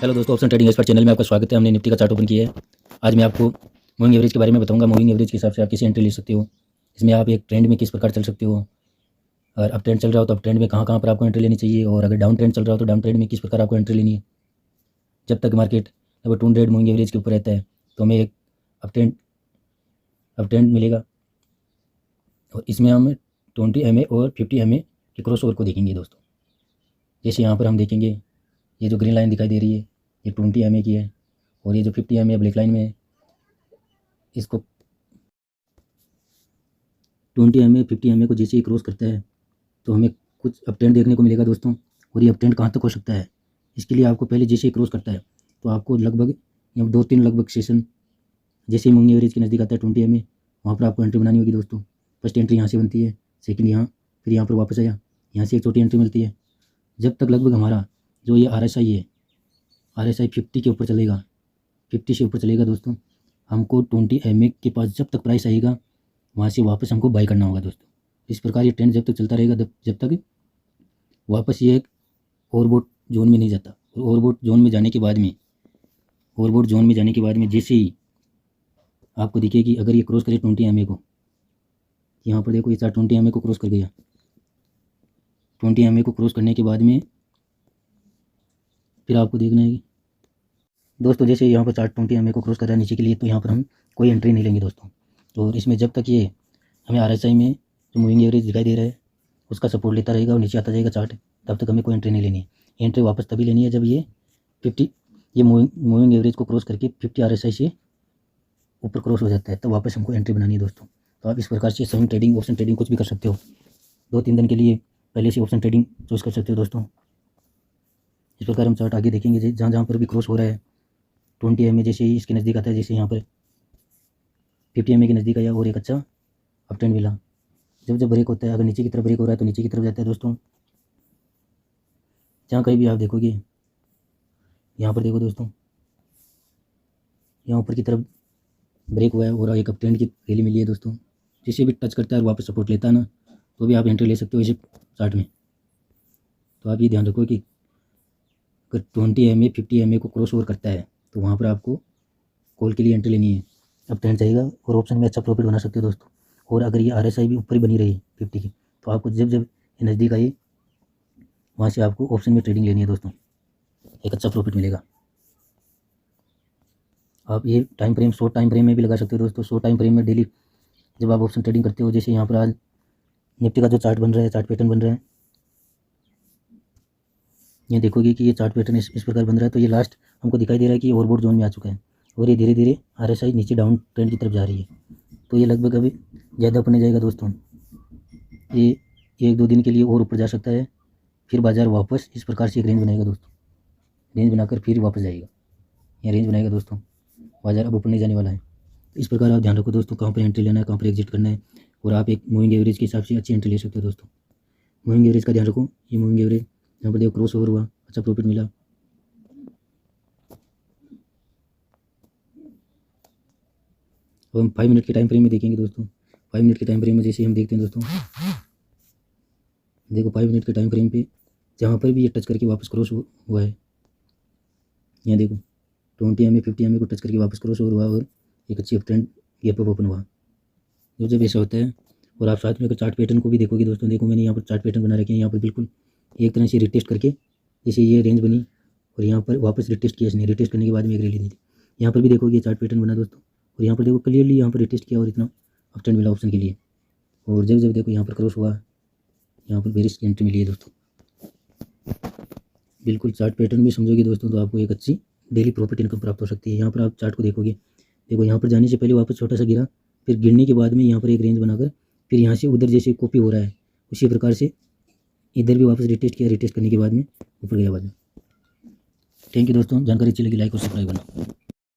Hello दोस्तों, option trading expert channel में आपका स्वागत है। हमने निफ्टी का चार्ट ओपन किया है। आज मैं आपको मूविंग एवरेज के बारे में बताऊंगा। मूविंग एवरेज के हिसाब से आप कैसे एंट्री ले सकते हो, इसमें आप एक ट्रेंड में किस प्रकार चल सकते हो, और अप ट्रेंड चल रहा हो तो अप ट्रेंड में कहाँ कहाँ पर आपको एंट्री लेनी चाहिए, और अगर डाउन ट्रेंड चल रहा हो तो डाउन ट्रेंड में किस प्रकार आपको एंट्री लेनी है। जब तक मार्केट लगभग 200 मूविंग एवरेज के ऊपर रहता है तो हमें एक अप ट्रेंड मिलेगा, और इसमें हम 20 MA और 50 MA के क्रॉस ओवर को देखेंगे दोस्तों। जैसे यहाँ पर हम देखेंगे, ये जो ग्रीन लाइन दिखाई दे रही है ये 20 MA की है, और ये जो 50 MA ब्लैक लाइन में है, इसको 20 MA 50 MA को जैसे ही क्रॉस करता है तो हमें कुछ अप ट्रेंड देखने को मिलेगा दोस्तों। और ये अप ट्रेंड कहाँ तक हो सकता है, इसके लिए आपको पहले जैसे ही क्रॉस करता है तो आपको लगभग 2-3 लगभग सेशन जैसे ही मूविंग एवरेज के नज़दीक आता है 20 MA, वहाँ पर आपको एंट्री बनानी होगी दोस्तों। फर्स्ट एंट्री यहाँ से बनती है, सेकंड यहाँ, फिर यहाँ पर वापस आया, यहाँ से एक छोटी एंट्री मिलती है। जब तक लगभग हमारा जो ये RSI है, RSI 50 के ऊपर चलेगा, 50 से ऊपर चलेगा दोस्तों, हमको 20 MA के पास जब तक प्राइस आएगा वहाँ से वापस हमको बाई करना होगा दोस्तों। इस प्रकार ये ट्रेंड जब तक चलता रहेगा जब तक वापस ये एक ओवरबॉट जोन में नहीं जाता। और ओवरबॉट जोन में जाने के बाद में जैसे ही आपको दिखे कि अगर ये क्रॉस करे 20 MA को, यहाँ पर देखो ये चार्ट 20 MA को क्रॉस कर गया। 20 MA को क्रॉस करने के बाद में फिर आपको देखना है कि दोस्तों जैसे यहाँ पर चार्ट 20 MA को क्रॉस कर रहा है नीचे के लिए, तो यहाँ पर हम कोई एंट्री नहीं लेंगे दोस्तों। और इसमें जब तक ये हमें RSI में जो मूविंग एवरेज दिखाई दे रहा है उसका सपोर्ट लेता रहेगा और नीचे आता जाएगा चार्ट, तब तक हमें कोई एंट्री नहीं लेनी है। एंट्री वापस तभी लेनी है जब ये 50 ये मूविंग एवरेज को क्रॉस करके 50 RSI से ऊपर क्रॉस हो जाता है, तब वापस हमको एंट्री बनानी है दोस्तों। तो आप इस प्रकार से स्विंग ट्रेडिंग, ऑप्शन ट्रेडिंग कुछ भी कर सकते हो। 2-3 दिन के लिए पहले से ऑप्शन ट्रेडिंग चूज़ कर सकते हो दोस्तों। इस प्रकार हम चार्ट आगे देखेंगे, जहाँ जहाँ पर भी क्रॉस हो रहा है 20 MA जैसे ही इसके नज़दीक आता है, जैसे यहाँ पर 50 MA के नज़दीक आया और एक अच्छा अप ट्रेंड मिला। जब ब्रेक होता है, अगर नीचे की तरफ ब्रेक हो रहा है तो नीचे की तरफ जाता है दोस्तों। जहाँ कहीं भी आप देखोगे, यहाँ पर देखो दोस्तों, यहाँ ऊपर की तरफ ब्रेक हुआ है और एक अप ट्रेंड की रैली मिली है दोस्तों। जिसे भी टच करता है और वापस सपोर्ट लेता है ना, तो भी आप एंट्री ले सकते हो इस चार्ट में। तो आप ये ध्यान रखो कि अगर 20 MA 50 MA को क्रॉस ओवर करता है तो वहाँ पर आपको कॉल के लिए एंट्री लेनी है। अब ट्रेंड जाएगा और ऑप्शन में अच्छा प्रॉफिट बना सकते हो दोस्तों। और अगर ये RSI भी ऊपर ही बनी रही 50 की, तो आपको जब ये नज़दीक आए वहाँ से आपको ऑप्शन में ट्रेडिंग लेनी है दोस्तों, एक अच्छा प्रॉफिट मिलेगा। आप ये time frame short time frame में भी लगा सकते हो दोस्तों। शॉर्ट टाइम फ्रेम में डेली जब आप ऑप्शन ट्रेडिंग करते हो, जैसे यहाँ पर आज निफ्टी का जो चार्ट बन रहा है, चार्ट पैटर्न बन रहा है, ये देखोगे कि ये चार्ट पैटर्न इस प्रकार बन रहा है। तो ये लास्ट हमको दिखाई दे रहा है कि ओवरबॉट जोन में आ चुका है और ये धीरे धीरे RSI नीचे डाउन ट्रेंड की तरफ जा रही है। तो ये लगभग अभी ज़्यादा ऊपर नहीं जाएगा दोस्तों, ये 1-2 दिन के लिए और ऊपर जा सकता है, फिर बाज़ार वापस इस प्रकार से एक रेंज बनाएगा दोस्तों। रेंज बनाकर फिर वापस जाएगा, ये रेंज बनाएगा दोस्तों। बाज़ार अब ऊपर नहीं जाने वाला है। तो इस प्रकार आप ध्यान रखो दोस्तों, कहाँ पर एंट्री लेना है, कहाँ पर एग्जिट करना है, और आप एक मूविंग एवरेज के हिसाब से अच्छी एंट्री ले सकते हो दोस्तों। मूविंग एवरेज का ध्यान रखो, ये मूविंग एवरेज यहाँ पर देखो क्रॉस ओवर हुआ, अच्छा प्रॉफिट मिला। अब हम 5 मिनट के टाइम फ्रेम में देखेंगे दोस्तों। 5 मिनट के टाइम फ्रेम में जैसे हम देखते हैं दोस्तों, देखो 5 मिनट के टाइम फ्रेम पे जहाँ पर भी ये टच करके वापस क्रॉस हुआ है, यहाँ देखो 20 MA 50 MA को टच करके वापस क्रॉस ओवर हुआ और एक अच्छी up trend gap up open हुआ। जो जब ऐसा होता है, और आप साथ में अगर चार्ट पैटर्न को भी देखोगे दोस्तों, देखो मैंने यहाँ पर चार्ट पैटर्न बना रखे हैं, यहाँ पर बिल्कुल एक तरह से रिटेस्ट करके जैसे ये रेंज बनी और यहाँ पर वापस रिटेस्ट किया इसने, रिटेस्ट करने के बाद में एक रैली दी थी। यहाँ पर भी देखोगे चार्ट पैटर्न बना दोस्तों, और यहाँ पर देखो क्लियरली यहाँ पर रिटेस्ट किया और इतना अप ट्रेंड मिला ऑप्शन के लिए। और जब देखो यहाँ पर क्रॉस हुआ, यहाँ पर बेरिश की एंट्री मिली है दोस्तों। बिल्कुल चार्ट पैटर्न भी समझोगे दोस्तों तो आपको एक अच्छी डेली प्रॉफिट इनकम प्राप्त हो सकती है। यहाँ पर आप चार्ट को देखोगे, देखो यहाँ पर जाने से पहले वापस छोटा सा गिरा, फिर गिरने के बाद में यहाँ पर एक रेंज बनाकर फिर यहाँ से उधर जैसे कॉपी हो रहा है उसी प्रकार से इधर भी वापस रिटेस्ट किया, रिटेस्ट करने के बाद में ऊपर गया बाजार। थैंक यू दोस्तों, जानकारी अच्छी लगी लाइक और सब्सक्राइब करना।